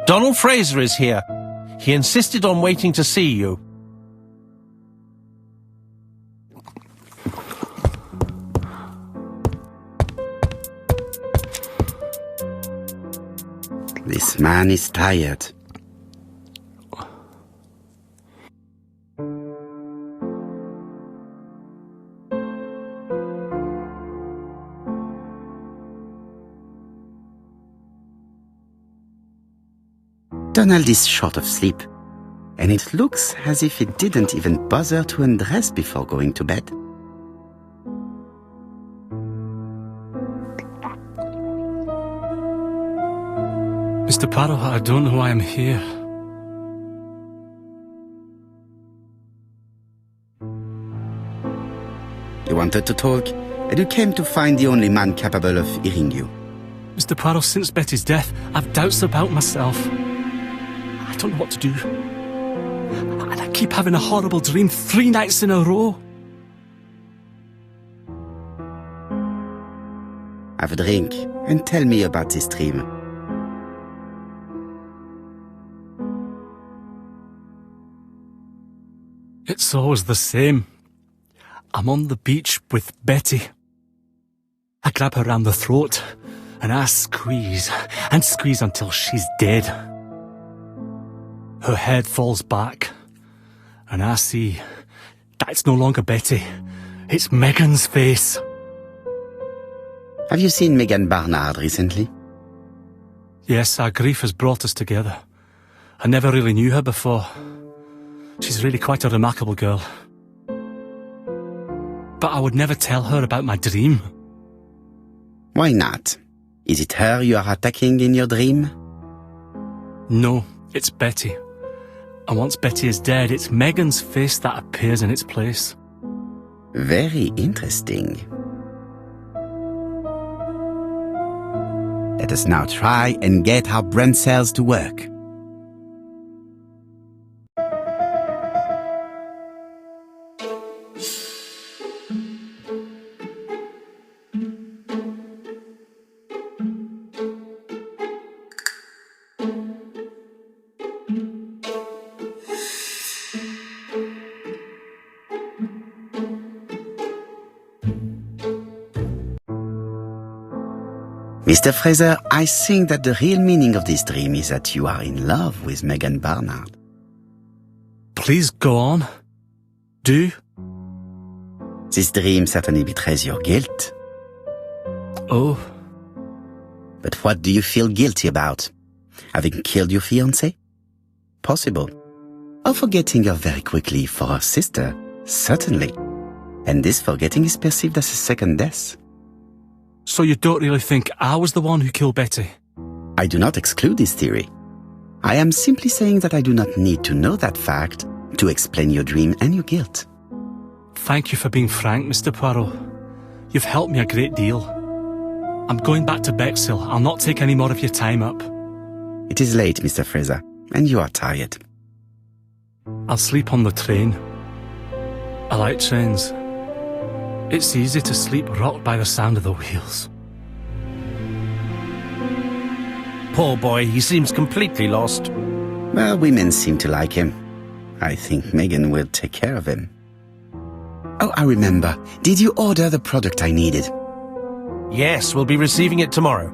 Donald Fraser is here. He insisted on waiting to see you. This man is tired. Donald is short of sleep, and it looks as if he didn't even bother to undress before going to bed. Mr. Poirot, I don't know why I'm here. You wanted to talk, and you came to find the only man capable of hearing you. Mr. Poirot, since Betty's death, I've doubts about myself. I don't know what to do. And I keep having a horrible dream 3 nights in a row. Have a drink, and tell me about this dream. It's always the same. I'm on the beach with Betty. I grab her round the throat, and I squeeze, and squeeze until she's dead. Her head falls back, and I see that it's no longer Betty, it's Megan's face. Have you seen Megan Barnard recently? Yes, our grief has brought us together. I never really knew her before. She's really quite a remarkable girl. But I would never tell her about my dream. Why not? Is it her you are attacking in your dream? No, it's Betty. And once Betty is dead, it's Megan's face that appears in its place. Very interesting. Let us now try and get our brain cells to work. Mr. Fraser, I think that the real meaning of this dream is that you are in love with Megan Barnard. Please go on. Do. This dream certainly betrays your guilt. Oh. But what do you feel guilty about? Having killed your fiancé? Possible. Or forgetting her very quickly for her sister? Certainly. And this forgetting is perceived as a second death. So you don't really think I was the one who killed Betty? I do not exclude this theory. I am simply saying that I do not need to know that fact to explain your dream and your guilt. Thank you for being frank, Mr. Poirot. You've helped me a great deal. I'm going back to Bexhill. I'll not take any more of your time up. It is late, Mr. Fraser, and you are tired. I'll sleep on the train. I like trains. It's easy to sleep rocked by the sound of the wheels. Poor boy, he seems completely lost. Well, women seem to like him. I think Megan will take care of him. Oh, I remember. Did you order the product I needed? Yes, we'll be receiving it tomorrow.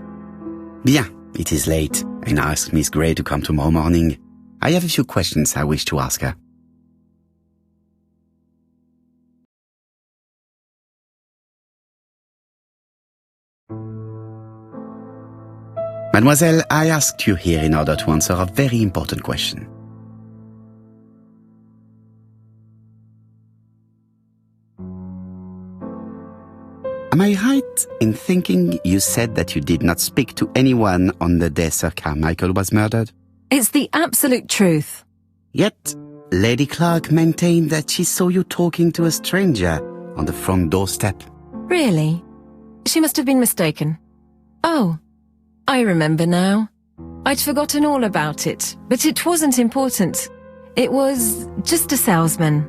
Bien, it is late, and I asked Miss Gray to come tomorrow morning. I have a few questions I wish to ask her. Mademoiselle, I asked you here in order to answer a very important question. Am I right in thinking you said that you did not speak to anyone on the day Sir Carmichael was murdered? It's the absolute truth. Yet, Lady Clark maintained that she saw you talking to a stranger on the front doorstep. Really? She must have been mistaken. Oh, I remember now. I'd forgotten all about it, but it wasn't important. It was just a salesman.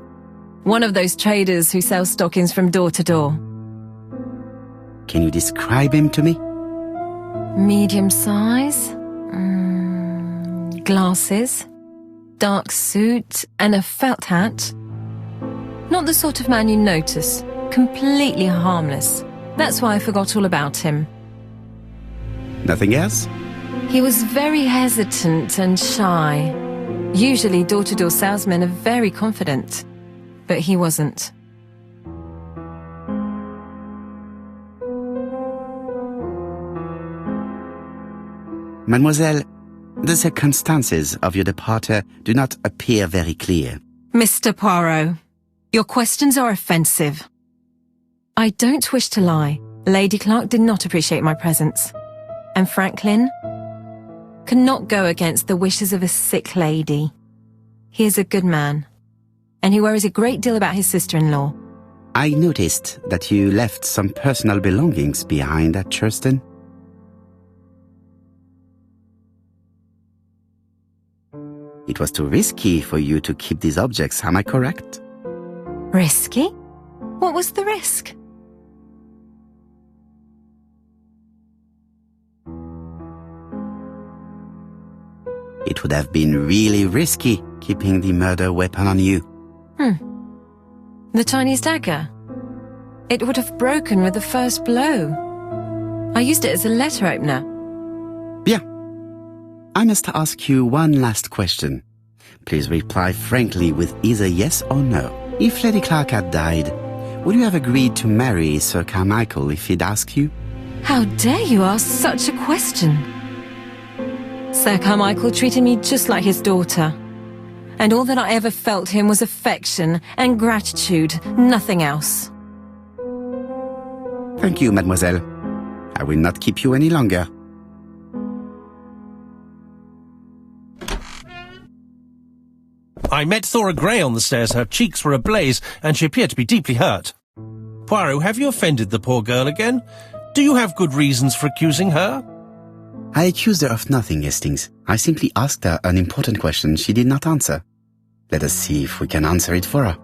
One of those traders who sell stockings from door to door. Can you describe him to me? Medium size? glasses, dark suit, and a felt hat. Not the sort of man you notice. Completely harmless. That's why I forgot all about him. Nothing else? He was very hesitant and shy. Usually door-to-door salesmen are very confident, but he wasn't. Mademoiselle, the circumstances of your departure do not appear very clear. Mr. Poirot, your questions are offensive. I don't wish to lie. Lady Clark did not appreciate my presence. And Franklin cannot go against the wishes of a sick lady. He is a good man, and he worries a great deal about his sister-in-law. I noticed that you left some personal belongings behind at Churston. It was too risky for you to keep these objects, am I correct? Risky? What was the risk? It would have been really risky keeping the murder weapon on you. The Chinese dagger. It would have broken with the first blow. I used it as a letter opener. Bien. I must ask you one last question. Please reply frankly with either yes or no. If Lady Clark had died, would you have agreed to marry Sir Carmichael if he'd asked you? How dare you ask such a question? Sir Carmichael treated me just like his daughter. And all that I ever felt him was affection and gratitude, nothing else. Thank you, mademoiselle. I will not keep you any longer. I met Thora Grey on the stairs. Her cheeks were ablaze, and she appeared to be deeply hurt. Poirot, have you offended the poor girl again? Do you have good reasons for accusing her? I accused her of nothing, Hastings. I simply asked her an important question she did not answer. Let us see if we can answer it for her.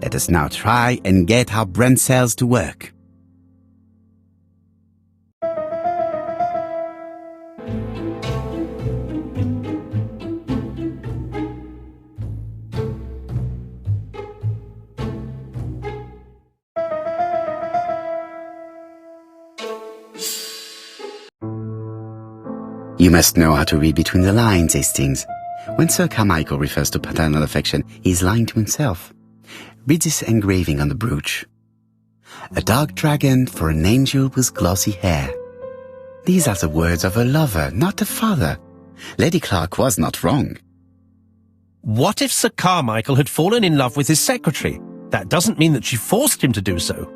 Let us now try and get our brain cells to work. You must know how to read between the lines, Hastings. When Sir Carmichael refers to paternal affection, he is lying to himself. Read this engraving on the brooch. A dark dragon for an angel with glossy hair. These are the words of a lover, not a father. Lady Clark was not wrong. What if Sir Carmichael had fallen in love with his secretary? That doesn't mean that she forced him to do so.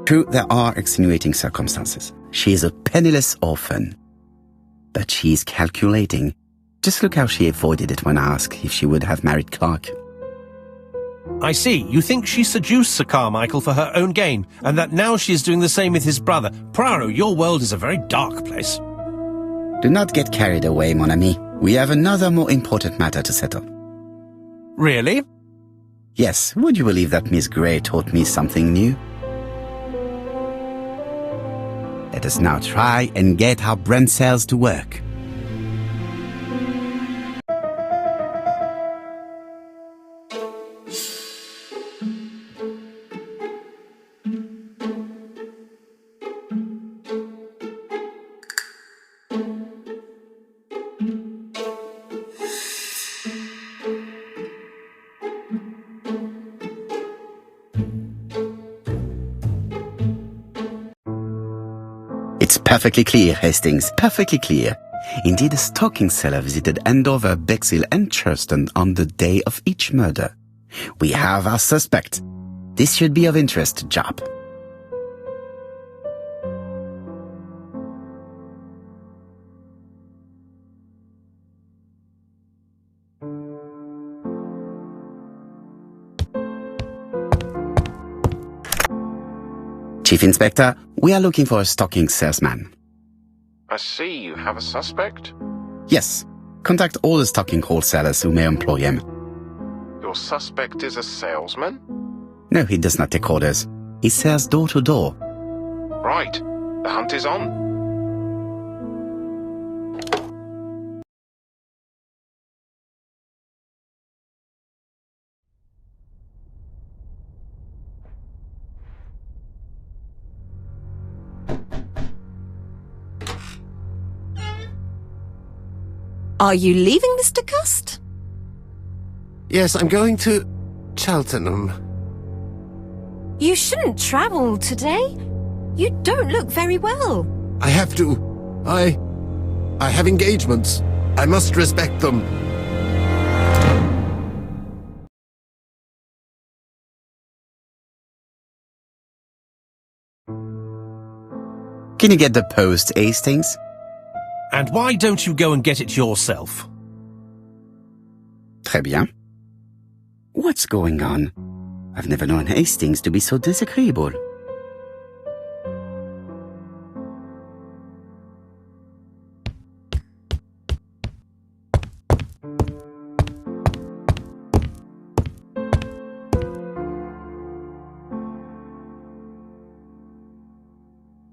True, there are extenuating circumstances. She is a penniless orphan. But she is calculating. Just look how she avoided it when asked if she would have married Clark. I see. You think she seduced Sir Carmichael for her own gain, and that now she is doing the same with his brother. Poirot, your world is a very dark place. Do not get carried away, mon ami. We have another more important matter to settle. Really? Yes, would you believe that Miss Grey taught me something new? Let us now try and get our brain cells to work. It's perfectly clear, Hastings, perfectly clear. Indeed, a stocking seller visited Andover, Bexhill and Churston on the day of each murder. We have our suspect. This should be of interest, Jop. Chief Inspector, we are looking for a stocking salesman. I see you have a suspect. Yes. Contact all the stocking wholesalers who may employ him. Your suspect is a salesman? No, he does not take orders. He sells door to door. Right. The hunt is on. Are you leaving, Mr. Cust? Yes, I'm going to Cheltenham. You shouldn't travel today. You don't look very well. I have to. I have engagements. I must respect them. Can you get the post, Hastings? And why don't you go and get it yourself? Très bien. What's going on? I've never known Hastings to be so disagreeable.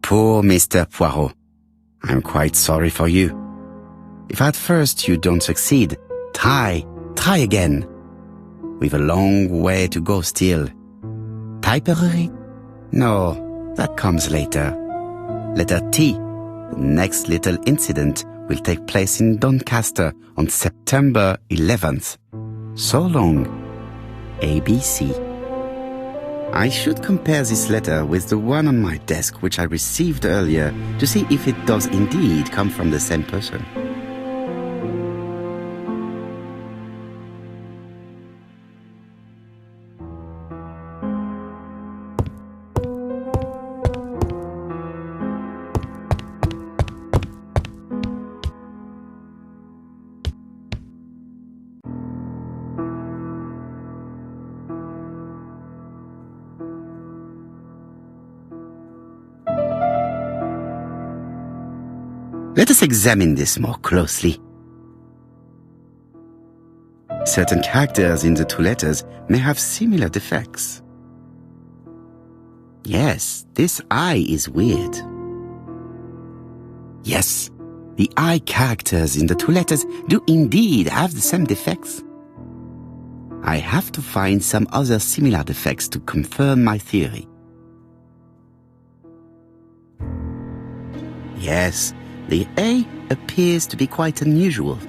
Poor Mr. Poirot. I'm quite sorry for you. If at first you don't succeed, try again. We've a long way to go still. Typery? No, that comes later. Letter T. The next little incident will take place in Doncaster on September 11th. So long. ABC. I should compare this letter with the one on my desk which I received earlier to see if it does indeed come from the same person. Let us examine this more closely. Certain characters in the two letters may have similar defects. Yes, this I is weird. Yes, the I characters in the two letters do indeed have the same defects. I have to find some other similar defects to confirm my theory. Yes, the A appears to be quite unusual.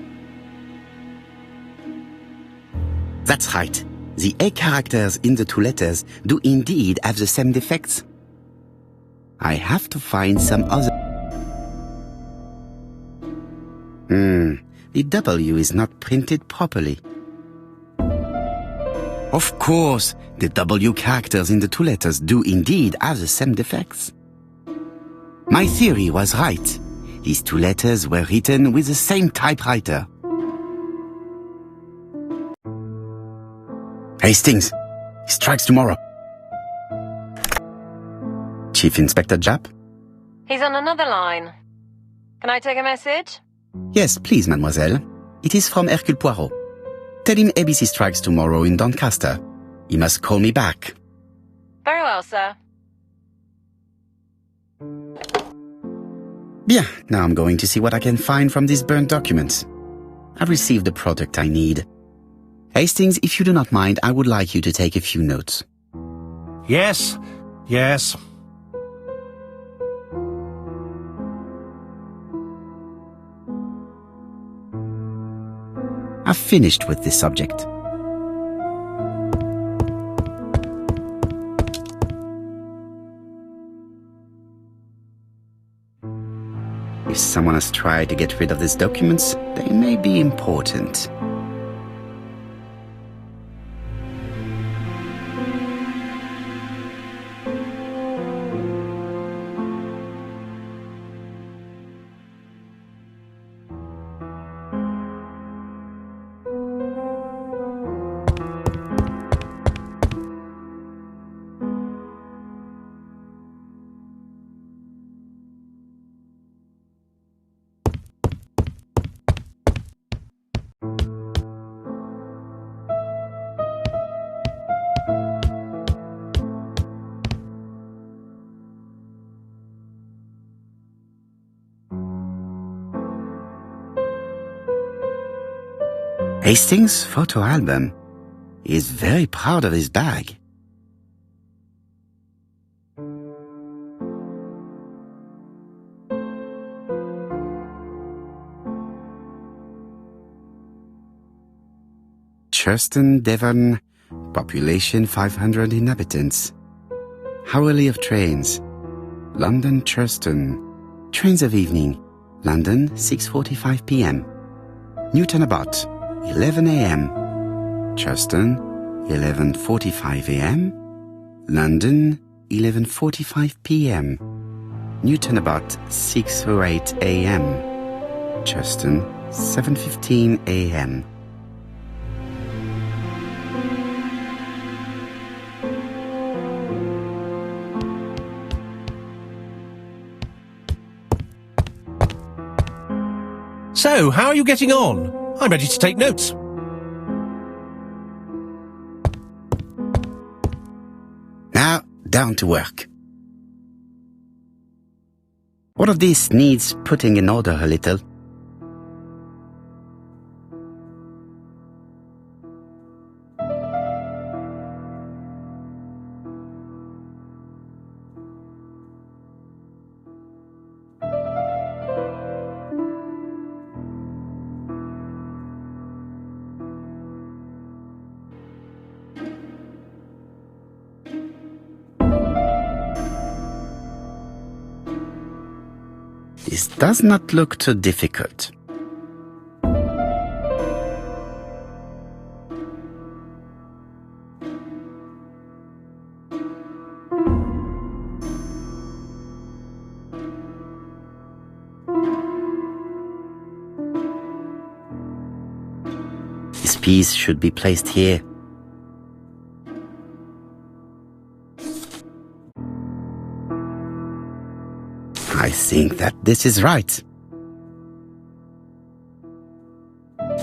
That's right. The A characters in the two letters do indeed have the same defects. I have to find some other... The W is not printed properly. Of course, the W characters in the two letters do indeed have the same defects. My theory was right. These two letters were written with the same typewriter. Hastings, he strikes tomorrow. Chief Inspector Japp? He's on another line. Can I take a message? Yes, please, mademoiselle. It is from Hercule Poirot. Tell him ABC strikes tomorrow in Doncaster. He must call me back. Very well, sir. Bien, now I'm going to see what I can find from these burnt documents. I've received the product I need. Hastings, if you do not mind, I would like you to take a few notes. Yes, yes. I've finished with this subject. If someone has tried to get rid of these documents, they may be important. Hastings' photo album. He is very proud of his bag. Churston, Devon. Population 500 inhabitants. Hourly of trains. London, Churston. Trains of evening. London, 6:45 p.m. Newton about 11 a.m. Churston, 11:45 a.m. London, 11:45 p.m. Newton about 6:08 a.m. Churston, 7:15 a.m. So, how are you getting on? I'm ready to take notes. Now, down to work. All of this needs putting in order a little. This does not look too difficult. This piece should be placed here. I think that this is right.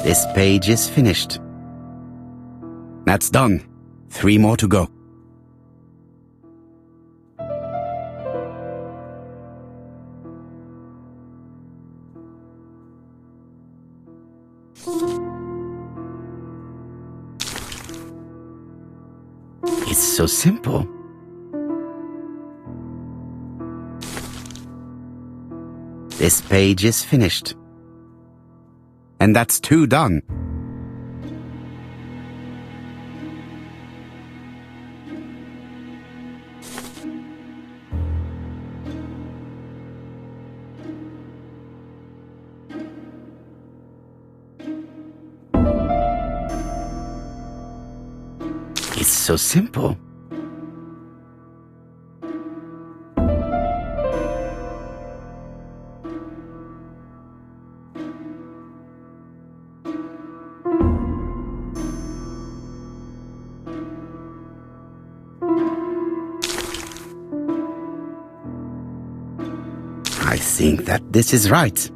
This page is finished. That's done. 3 more to go. It's so simple. This page is finished. And that's 2 done. It's so simple. I think that this is right.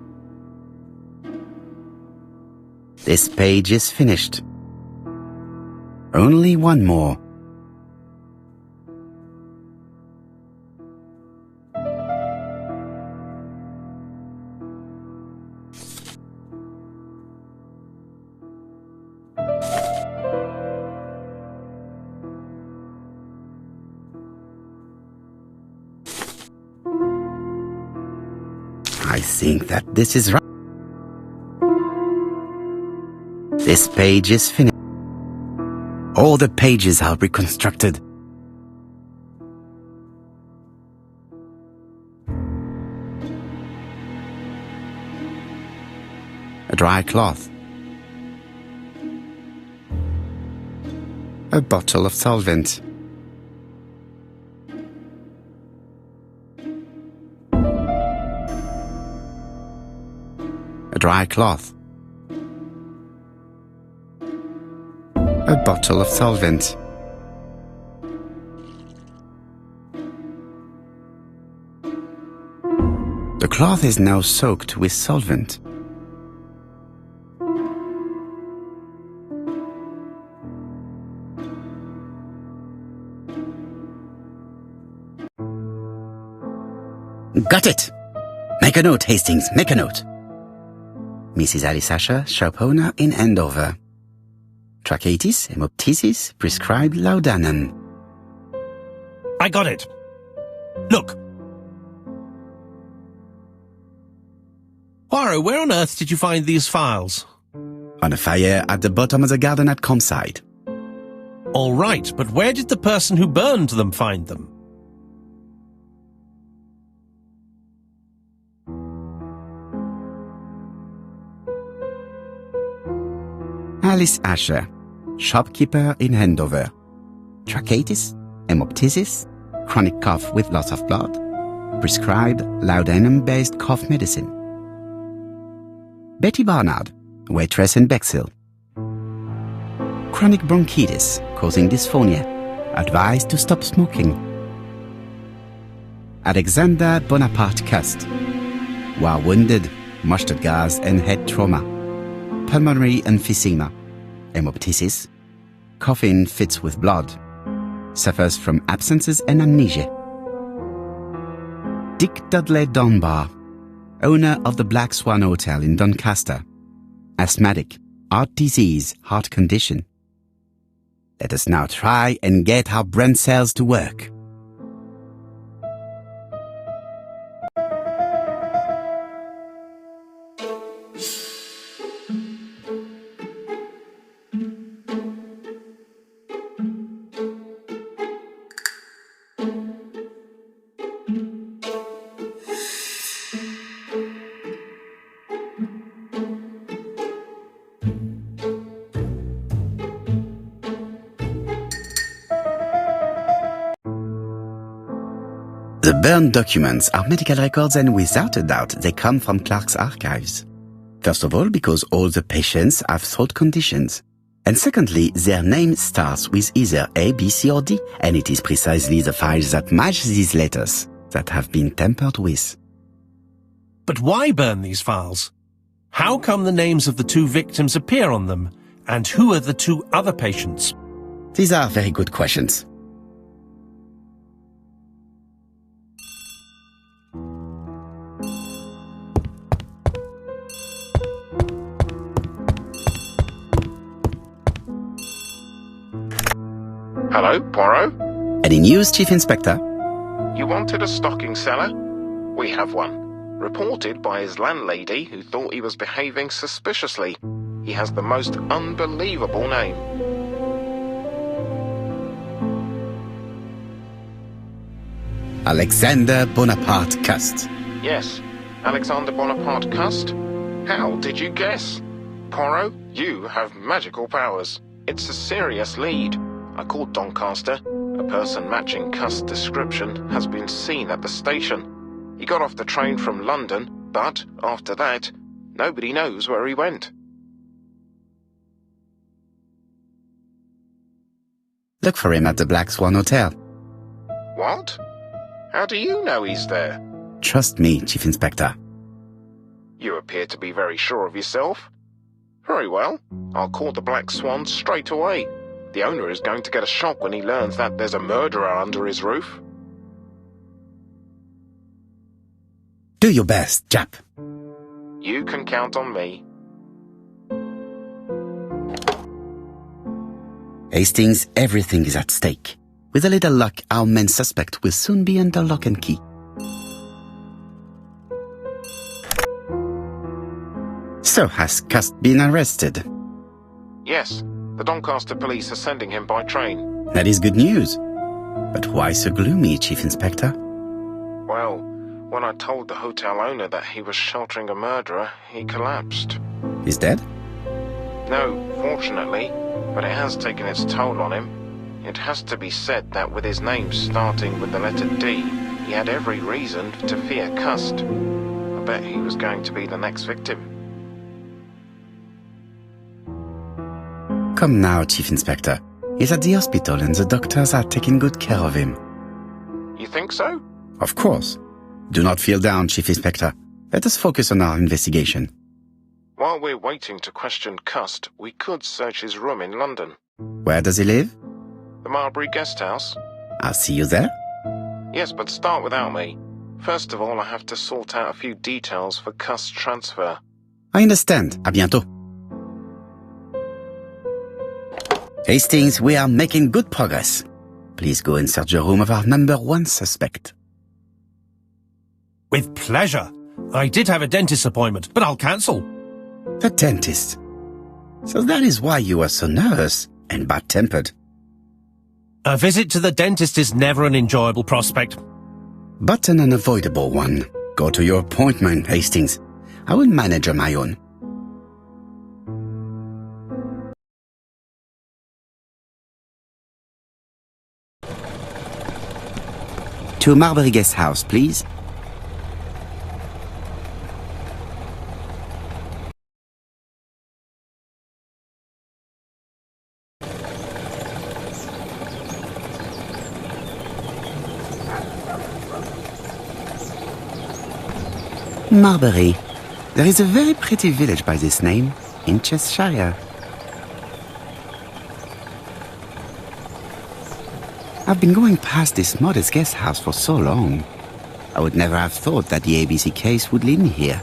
This page is finished. Only 1 more. I think that this is right. This page is finished. All the pages are reconstructed. A dry cloth. A bottle of solvent. A dry cloth. A bottle of solvent. The cloth is now soaked with solvent. Got it! Make a note, Hastings, make a note. Mrs. Alice Asher, shop owner in Andover. Tracheitis, hemoptysis, prescribed laudanum. I got it. Look. Poirot, where on earth did you find these files? On a fire at the bottom of the garden at campsite. All right, but where did the person who burned them find them? Alice Asher, shopkeeper in Andover. Tracheitis, hemoptysis, chronic cough with loss of blood. Prescribed laudanum-based cough medicine. Betty Barnard, waitress in Bexhill. Chronic bronchitis causing dysphonia. Advised to stop smoking. Alexander Bonaparte Cust. War wounded, mustard gas and head trauma. Pulmonary emphysema. Hemoptysis. Coughing fits with blood. Suffers from absences and amnesia. Dick Dudley Dunbar, owner of the Black Swan Hotel in Doncaster. Asthmatic, heart disease, heart condition. Let us now try and get our brain cells to work. The burned documents are medical records, and without a doubt they come from Clark's archives. First of all, because all the patients have throat conditions. And secondly, their name starts with either A, B, C or D, and it is precisely the files that match these letters that have been tampered with. But why burn these files? How come the names of the two victims appear on them? And who are the two other patients? These are very good questions. Hello, Poirot? Any news, Chief Inspector? You wanted a stocking seller? We have one. Reported by his landlady who thought he was behaving suspiciously. He has the most unbelievable name. Alexander Bonaparte Cust. Yes, Alexander Bonaparte Cust. How did you guess? Poirot, you have magical powers. It's a serious lead. I called Doncaster. A person matching Cust's description has been seen at the station. He got off the train from London, but after that, nobody knows where he went. Look for him at the Black Swan Hotel. What? How do you know he's there? Trust me, Chief Inspector. You appear to be very sure of yourself. Very well. I'll call the Black Swan straight away. The owner is going to get a shock when he learns that there's a murderer under his roof. Do your best, Jap. You can count on me. Hastings, everything is at stake. With a little luck, our main suspect will soon be under lock and key. So, has Cust been arrested? Yes, the Doncaster police are sending him by train. That is good news. But why so gloomy, Chief Inspector? Well, when I told the hotel owner that he was sheltering a murderer, he collapsed. He's dead? No, fortunately, but it has taken its toll on him. It has to be said that with his name starting with the letter D, he had every reason to fear Cust. I bet he was going to be the next victim. Come now, Chief Inspector. He's at the hospital and the doctors are taking good care of him. You think so? Of course. Do not feel down, Chief Inspector. Let us focus on our investigation. While we're waiting to question Cust, we could search his room in London. Where does he live? The Marbury Guest House. I'll see you there. Yes, but start without me. First of all, I have to sort out a few details for Cust's transfer. I understand. À bientôt. Hastings, we are making good progress. Please go and search the room of our number one suspect. With pleasure. I did have a dentist appointment, but I'll cancel. The dentist. So that is why you are so nervous and bad-tempered. A visit to the dentist is never an enjoyable prospect. But an unavoidable one. Go to your appointment, Hastings. I will manage on my own. To Marbury Guest House, please. Marbury. There is a very pretty village by this name, in Cheshire. I've been going past this modest guest house for so long. I would never have thought that the ABC case would lead me here.